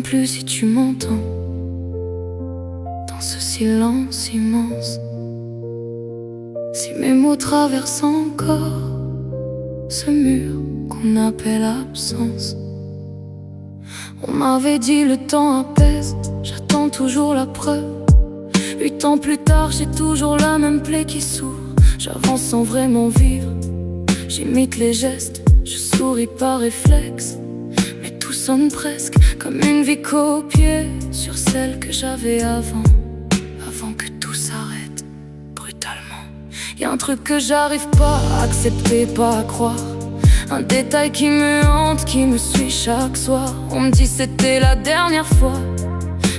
plus si tu m'entends dans ce silence immense. Si mes mots traversent encore ce mur qu'on appelle absence. On m'avait dit le temps apaise, j'attends toujours la preuve. 8 ans plus tard, j'ai toujours la même plaie qui s'ouvre. J'avance sans vraiment vivre, j'imite les gestes, je souris par réflexe. Mais tout sonne presque comme une vie copiée sur celle que j'avais avant que tout s'arrête brutalement. Y'a un truc que j'arrive pas à accepter, pas à croire. Un détail qui me hante, qui me suit chaque soir. On me dit c'était la dernière fois,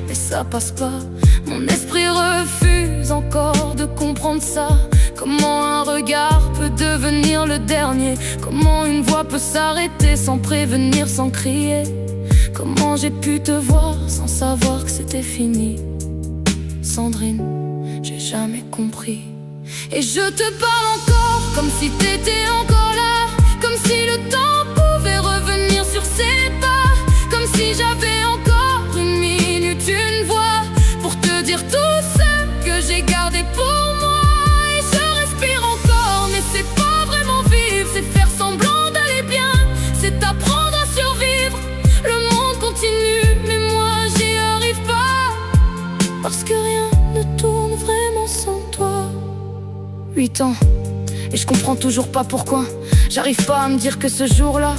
mais ça passe pas. Mon esprit refuse encore de comprendre ça. Comment un regard peut devenir le dernier? Comment une voix peut s'arrêter sans prévenir, sans crier? Comment j'ai pu te voir sans savoir que c'était fini? Sandrine, j'ai jamais compris. Et je te parle encore comme si t'étais encore là, comme si le temps pouvait revenir sur ses pas, comme si j'avais encore une minute, une voix pour te dire tout ce que j'ai gardé pour moi. Et je respire encore, mais c'est pas vraiment vivre, c'est faire semblant d'aller bien, c'est apprendre à survivre. Le monde continue, mais moi j'y arrive pas, parce que rien ne tourne vraiment sans toi. 8 ans, et je comprends toujours pas pourquoi. J'arrive pas à me dire que ce jour-là,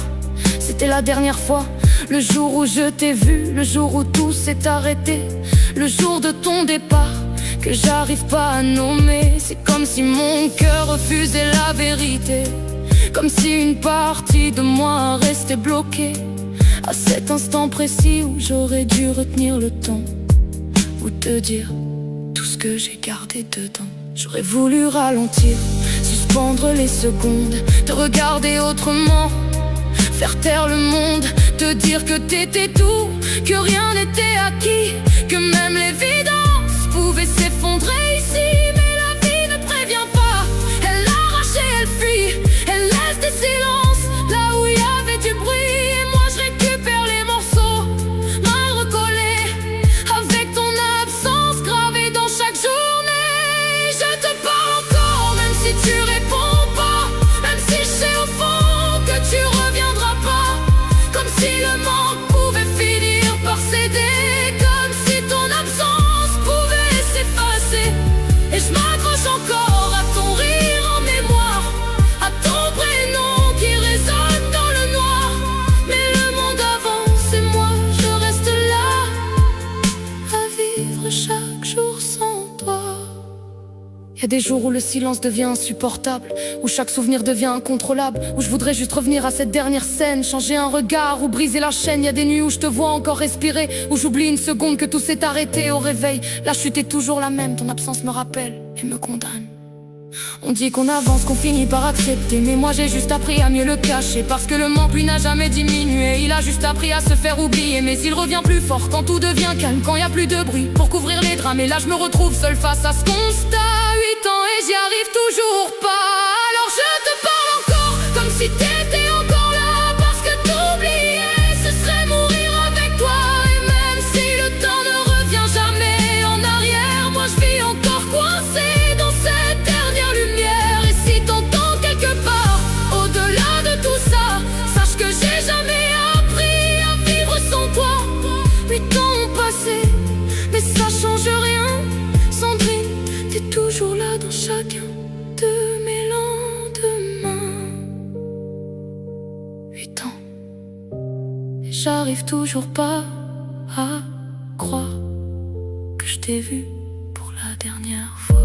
c'était la dernière fois. Le jour où je t'ai vu, le jour où tout s'est arrêté, le jour de ton départ, que j'arrive pas à nommer. C'est comme si mon cœur refusait la vérité, comme si une partie de moi restait bloquée à cet instant précis où j'aurais dû retenir le temps, ou te dire tout ce que j'ai gardé dedans. J'aurais voulu ralentir, suspendre les secondes, te regarder autrement, faire taire le monde, te dire que t'étais tout, que rien n'était acquis, que même l'évidence pouvait s'effondrer ici. Mais la vie ne prévient pas, elle arrache et elle fuit, elle laisse des silences là où il y avait du bruit. Et moi je récupère les morceaux mal recollés, avec ton absence gravée dans chaque journée. Je te parle encore même si tu réponds pas, même si je sais au fond que tu reviendras pas, comme si le manque pouvait finir par céder, comme si ton absence pouvait s'effacer. Et je m'accroche encore à ton rire en mémoire, à ton prénom qui résonne dans le noir. Mais le monde avance et moi je reste là, à vivre chaque jour sans toi. Y'a des jours où le silence devient insupportable, où chaque souvenir devient incontrôlable, où je voudrais juste revenir à cette dernière scène, changer un regard ou briser la chaîne. Y'a des nuits où je te vois encore respirer, où j'oublie une seconde que tout s'est arrêté. Au réveil, la chute est toujours la même, ton absence me rappelle et me condamne. On dit qu'on avance, qu'on finit par accepter, mais moi j'ai juste appris à mieux le cacher, parce que le manque lui n'a jamais diminué, il a juste appris à se faire oublier. Mais il revient plus fort quand tout devient calme, quand y a plus de bruit pour couvrir les drames. Et là je me retrouve seul face à ce constat. 8 ans et j'y arrive toujours pas. Alors je te parle encore comme si t'étais encore là, parce que t'oublier ce serait mourir avec toi. Et même si le temps ne revient jamais en arrière, moi je vis encore coincé dans cette dernière lumière. Et si t'entends quelque part au-delà de tout ça, sache que j'ai jamais appris à vivre sans toi. 8 ans ont passé, mais ça change rien. Sandrine, t'es toujours là dans chacun de mes lendemains. 8 ans, et j'arrive toujours pas à croire que je t'ai vu pour la dernière fois.